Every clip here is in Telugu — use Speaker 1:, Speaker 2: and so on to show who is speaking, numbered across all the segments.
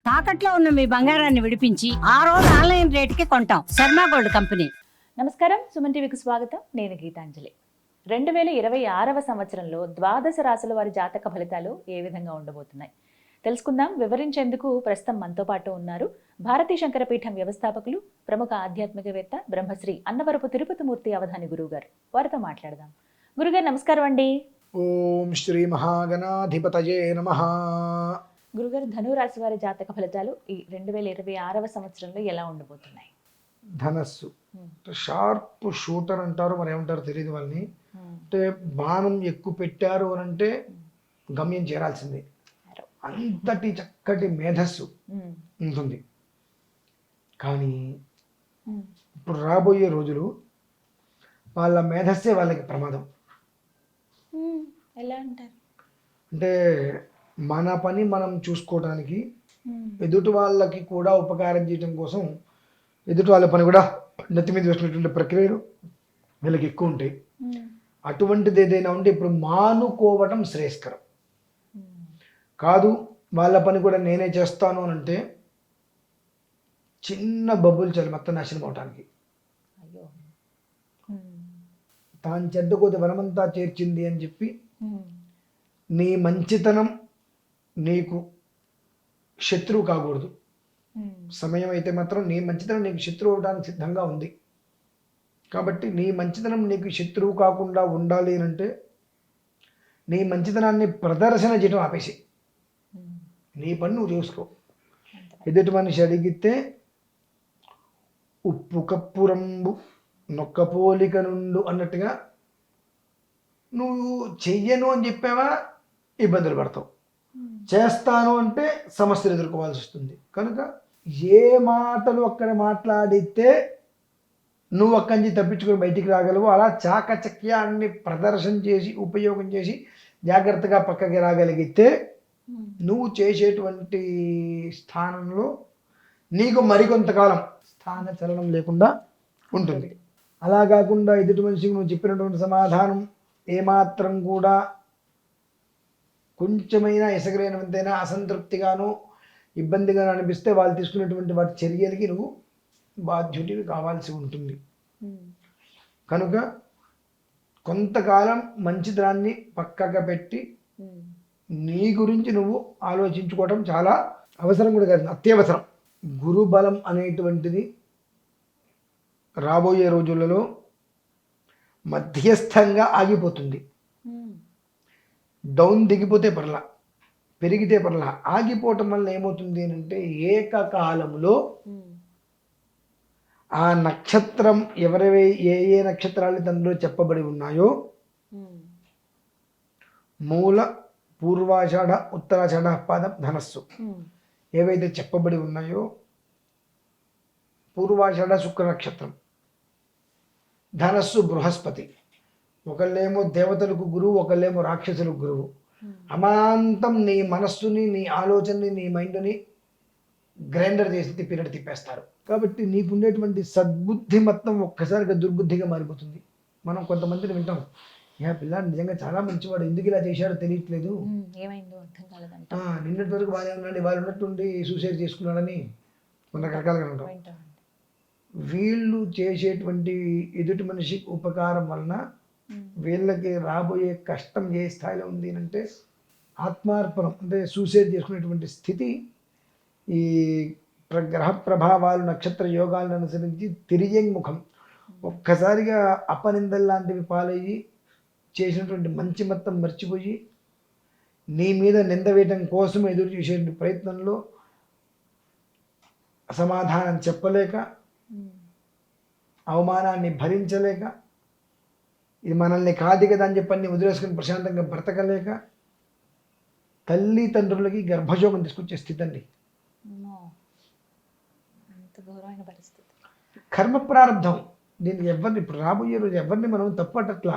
Speaker 1: తాకట్లో ఉన్న మీ బంగారాన్ని విడిపించి ఆ రోజు ఆన్లైన్ రేటుకి కొంటాం. Sharma gold company.
Speaker 2: నమస్కారం, సుమన్ టీవీకి స్వాగతం. నేను గీతాంజలి. 2026వ సంవత్సరంలో ద్వాదశ రాశుల వారి జాతక ఫలితాలు ఏ విధంగా ఉండబోతున్నాయి తెలుసుకుందాం. వివరించేందుకు ప్రస్తుతం మనతో పాటు ఉన్నారు భారతీ శంకరపీఠం వ్యవస్థాపకులు, ప్రముఖ ఆధ్యాత్మికవేత్త బ్రహ్మశ్రీ అన్నవరపు తిరుపతిమూర్తి అవధాని గురువు గారు. వారితో మాట్లాడదాం. గురుగారు నమస్కారం అండి.
Speaker 3: ఓం శ్రీ మహాగణాధిపతయే నమః.
Speaker 2: గురుగారు, ధనురాశి వారి జాతక ఫలితాలు ఈ 2026వ సంవత్సరంలో ఎలా ఉండబోతున్నాయి?
Speaker 3: ధనస్సు షార్ప్ షూటర్ అంటారు, మరి ఏమంటారు తెలియదు వాళ్ళని. అంటే బాణం ఎక్కువ పెట్టారు అని అంటే గమ్యం చేరాల్సిందే. అంతటి చక్కటి మేధస్సు ఉంటుంది. కానీ ఇప్పుడు రాబోయే రోజులు వాళ్ళ మేధస్సే వాళ్ళకి ప్రమాదం.
Speaker 2: ఎలా అంటారు?
Speaker 3: అంటే మన పని మనం చూసుకోవడానికి, ఎదుటి వాళ్ళకి కూడా ఉపకారం చేయడం కోసం ఎదుటి వాళ్ళ పని కూడా నెత్తి మీద వేసినటువంటి ప్రక్రియలు వీళ్ళకి ఎక్కువ ఉంటాయి. అటువంటిది ఏదైనా ఉంటే ఇప్పుడు మానుకోవటం శ్రేయస్కరం కాదు. వాళ్ళ పని కూడా నేనే చేస్తాను అని అంటే చిన్న బబ్బులు చాలు మొత్తం నాశనం అవటానికి. తాను చెడ్డకోతి వనమంతా చేర్చింది అని చెప్పి నీ మంచితనం నీకు శత్రువు కాకూడదు. సమయం అయితే మాత్రం నీ మంచితనం నీకు శత్రువు అవడానికి సిద్ధంగా ఉంది. కాబట్టి నీ మంచితనం నీకు శత్రువు కాకుండా ఉండాలి అని అంటే నీ మంచితనాన్ని ప్రదర్శన చేయడం ఆపేసి నీ పని నువ్వు చూసుకో. ఎదుటి మనిషి అడిగితే ఉప్పు కప్పురంబు నొక్కపోలిక నుండు అన్నట్టుగా నువ్వు చెయ్యను అని చెప్పావా ఇబ్బందులు పడతావు, చేస్తాను అంటే సమస్యలు ఎదుర్కోవాల్సి వస్తుంది. కనుక ఏ మాటలు అక్కడ మాట్లాడితే నువ్వు అక్కడి నుంచి తప్పించుకొని బయటికి రాగలవు, అలా చాకచక్యాన్ని ప్రదర్శన చేసి ఉపయోగం చేసి జాగ్రత్తగా పక్కకి రాగలిగితే నువ్వు చేసేటువంటి స్థానంలో నీకు మరికొంతకాలం స్థాన చలనం లేకుండా ఉంటుంది. అలా కాకుండా ఎదుటి మనిషికి నువ్వు చెప్పినటువంటి సమాధానం ఏమాత్రం కూడా కొంచెమైనా ఎసగలేనంతైనా అసంతృప్తిగానో ఇబ్బందిగానో అనిపిస్తే వాళ్ళు తీసుకునేటువంటి వాటి చర్యలకి నువ్వు బాధ్యుడివి కావాల్సి ఉంటుంది. కనుక కొంతకాలం మంచిదాన్ని పక్కగా పెట్టి నీ గురించి నువ్వు ఆలోచించుకోవటం చాలా అవసరం కూడా కాదు, అత్యవసరం. గురుబలం అనేటువంటిది రాబోయే రోజులలో మధ్యస్థంగా ఆగిపోతుంది. డౌన్ దిగిపోతే పర్లా, పెరిగితే పర్లా. ఆగిపోవటం వల్ల ఏమవుతుంది అని అంటే ఏకకాలంలో ఆ నక్షత్రం ఏ ఏ నక్షత్రాలు దానిలో చెప్పబడి ఉన్నాయో మూల, పూర్వాషాఢ, ఉత్తరాషాఢ పాదం ధనస్సు ఏవైతే చెప్పబడి ఉన్నాయో పూర్వాషాఢ శుక్ర నక్షత్రం, ధనస్సు బృహస్పతి, ఒకళ్ళేమో దేవతలకు గురువు, ఒకళ్ళేమో రాక్షసులకు గురువు. అమాంతం నీ మనస్సుని, నీ ఆలోచనని, నీ మైండ్ని గ్రైండర్ చేసి తిప్పినట్టు తిప్పేస్తారు. కాబట్టి నీకుండేటువంటి సద్బుద్ధి మొత్తం ఒక్కసారిగా దుర్బుద్ధిగా మారిపోతుంది. మనం కొంతమందిని వింటాం, యా పిల్లాడు నిజంగా చాలా మంచివాడు, ఎందుకు ఇలా చేశాడో తెలియట్లేదు, నిన్నటి వరకు బాగానే ఉన్నాడు, వాళ్ళు ఉన్నట్టుండి సూసైడ్ చేసుకున్నాడని కొన్ని రకరకాలుగా ఉంటాం. వీళ్ళు చేసేటువంటి ఎదుటి మనిషికి ఉపకారం వలన వీళ్ళకి రాబోయే కష్టం ఏ స్థాయిలో ఉంది అంటే ఆత్మార్పణం, అంటే సూసైడ్ చేసుకునేటువంటి స్థితి ఈ గ్రహ ప్రభావాలు, నక్షత్ర యోగాలను అనుసరించి తిరియంగుముఖం ఒక్కసారిగా అపనిందల్లాంటివి పాలయ్యి చేసినటువంటి మంచి మొత్తం మర్చిపోయి నీ మీద నింద వేయటం కోసం ఎదురు చూసే ప్రయత్నంలో సమాధానం చెప్పలేక, అవమానాన్ని భరించలేక, ఇది మనల్ని కాదు కదా అని చెప్పని వదిలేసుకుని ప్రశాంతంగా బ్రతకలేక తల్లిదండ్రులకి గర్భశోకం తీసుకొచ్చే స్థితి అండి. కర్మ ప్రారంభం. దీనికి ఎవరిని ఇప్పుడు రాబోయే రోజు ఎవరిని మనం తప్పటట్లా.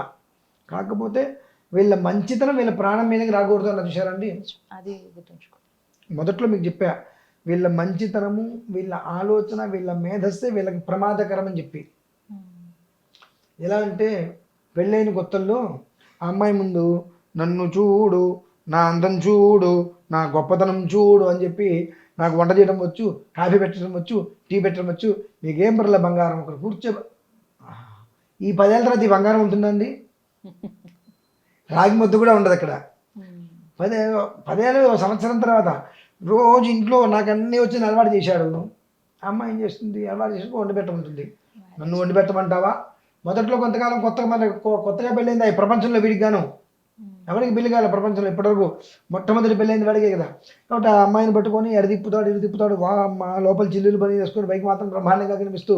Speaker 3: కాకపోతే వీళ్ళ మంచితనం వీళ్ళ ప్రాణం మీదకి రాకూడదు అన్న చూశారండి.
Speaker 2: అది గుర్తుంచుకో.
Speaker 3: మొదట్లో మీకు చెప్పా, వీళ్ళ మంచితనము, వీళ్ళ ఆలోచన, వీళ్ళ మేధస్సే వీళ్ళకి ప్రమాదకరం అని చెప్పి. ఎలా అంటే పెళ్ళైన కొత్తల్లో ఆ అమ్మాయి ముందు నన్ను చూడు, నా అందం చూడు, నా గొప్పతనం చూడు అని చెప్పి నాకు వంట చేయడం వచ్చు, కాఫీ పెట్టడం వచ్చు, టీ పెట్టడం వచ్చు, నీకేం పర్లే బంగారం ఒకరు కూర్చో. ఈ 10 ఏళ్ళ తర్వాత ఈ బంగారం ఉంటుందండి? రాగి ముద్ద కూడా ఉండదు అక్కడ. 10 ఏళ్ళు సంవత్సరం తర్వాత రోజు ఇంట్లో నాకు అన్నీ వచ్చి అలవాటు చేశాడు. అమ్మ ఏం చేస్తుంది? అలవాటు చేసి వండి పెట్టమంటుంది. నన్ను వండి పెట్టమంటావా? మొదట్లో కొంతకాలం కొత్తగా పెళ్ళైంది ఈ ప్రపంచంలో వీడికి గాను. ఎవరికి పెళ్లి కాలే ప్రపంచంలో ఇప్పటివరకు. మొట్టమొదటి పెళ్ళైంది వాడికే కదా. కాబట్టి ఆ అమ్మాయిని పట్టుకొని ఎడ తిప్పుతాడు వా అమ్మ లోపల చిల్లులు పని చేసుకొని పైకి మాత్రం బ్రహ్మాండంగా కనిపిస్తూ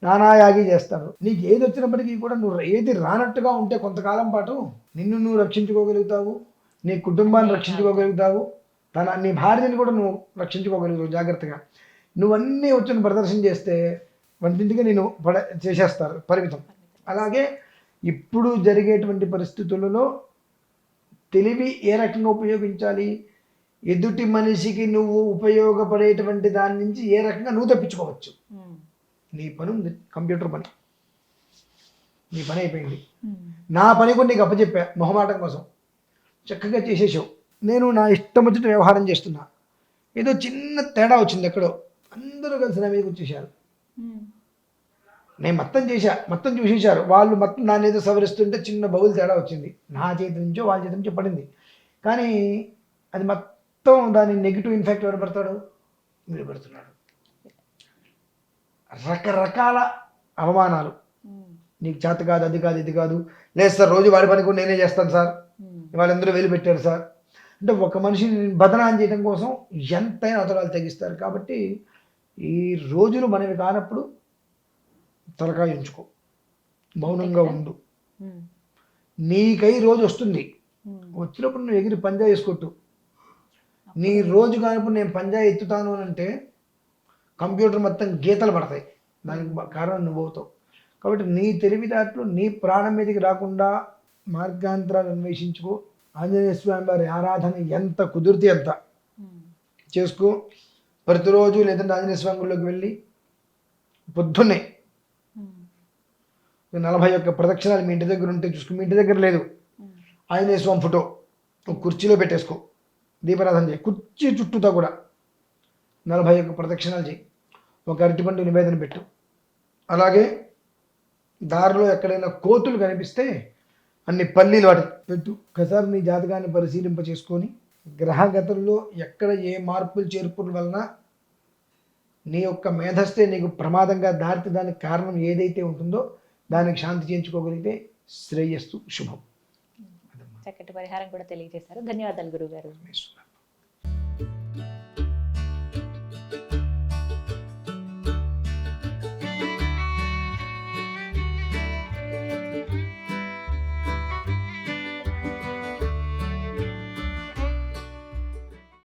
Speaker 3: నానా యాగి చేస్తాడు. నీకు ఏది వచ్చినప్పటికీ కూడా నువ్వు ఏది రానట్టుగా ఉంటే కొంతకాలం పాటు నిన్ను నువ్వు రక్షించుకోగలుగుతావు, నీ కుటుంబాన్ని రక్షించుకోగలుగుతావు, నీ భార్యని కూడా నువ్వు రక్షించుకోగలుగుతావు జాగ్రత్తగా. నువ్వన్నీ వచ్చిన ప్రదర్శన చేస్తే వంటింటిగా నేను చేసేస్తారు పరిమితం. అలాగే ఇప్పుడు జరిగేటువంటి పరిస్థితులలో తెలివి ఏ రకంగా ఉపయోగించాలి, ఎదుటి మనిషికి నువ్వు ఉపయోగపడేటువంటి దాని నుంచి ఏ రకంగా నువ్వు తప్పించుకోవచ్చు. నీ పని ఉంది, కంప్యూటర్ పని, నీ పని అయిపోయింది. నా పని కూడా నీకు అప్పచెప్పా మొహమాటం కోసం, చక్కగా చేసేసావు. నేను నా ఇష్టం వచ్చిన వ్యవహారం చేస్తున్నా. ఏదో చిన్న తేడా వచ్చింది ఎక్కడో, అందరూ కలిసి నా మీదకి వచ్చేసారు. నేను మొత్తం చూసేశారు వాళ్ళు. మొత్తం దాన్ని ఏదో సవరిస్తుంటే చిన్న బౌల్ తేడా వచ్చింది. నా చేతి నుంచో వాళ్ళ చేతి నుంచో పడింది. కానీ అది మొత్తం దాని నెగిటివ్ ఇన్ఫెక్ట్ ఎవరు పడతాడు? మీరు పడుతున్నాడు. రకరకాల అవమానాలు. నీకు చేత కాదు, అది కాదు, ఇది కాదు. లేదు సార్, రోజు వాడి పని కూడా నేనే చేస్తాను సార్, వాళ్ళందరూ వెలు పెట్టారు సార్. అంటే ఒక మనిషిని బదనాన్ని చేయడం కోసం ఎంతైనా అవతరాలు తెగిస్తారు. కాబట్టి ఈ రోజులు మనవి కానప్పుడు తలకాయ ఉంచుకో, మౌనంగా ఉండు. నీకై రోజు వస్తుంది, వచ్చినప్పుడు నువ్వు ఎగిరి పంజా వేసుకొట్టు. నీ రోజు కానప్పుడు నేను పంజా ఎత్తుతాను అని అంటే కంప్యూటర్ మొత్తం గీతలు పడతాయి. దానికి కారణం నువ్వు అవుతావు. కాబట్టి నీ తెలివితేటలు నీ ప్రాణం మీదకి రాకుండా మార్గాంతరాలు అన్వేషించుకో. ఆంజనేయ స్వామి వారి ఆరాధన ఎంత కుదిరితే అంత చేసుకో. ప్రతిరోజు లేదంటే ఆంజనేయ స్వామి గుడిలోకి వెళ్ళి పొద్దున్నే 41 ప్రదక్షిణాలు మీ ఇంటి దగ్గర ఉంటే చూసుకో. మీ ఇంటి దగ్గర లేదు, ఆంజనేయ స్వామి ఫోటో కుర్చీలో పెట్టేసుకో, దీపారాధన చేయి. కుర్చీ చుట్టూతో కూడా 41 ప్రదక్షిణాలు చేయి. ఒక అరటిపండు నివేదన పెట్టు. అలాగే దారిలో ఎక్కడైనా కోతులు కనిపిస్తే అన్ని పల్లీలు వాటి పెట్టు. ఒకసారి నీ జాతకాన్ని పరిశీలింప చేసుకొని గ్రహగతుల్లో ఎక్కడ ఏ మార్పులు చేర్పుల వలన నీ యొక్క మేధస్తే నీకు ప్రమాదంగా దారితే దానికి కారణం ఏదైతే ఉంటుందో దానికి శాంతి చేయించుకోగలిగితే శ్రేయస్సు శుభం.
Speaker 2: చక్కటి పరిహారం కూడా తెలియజేశారు. ధన్యవాదాలు గురుగారు.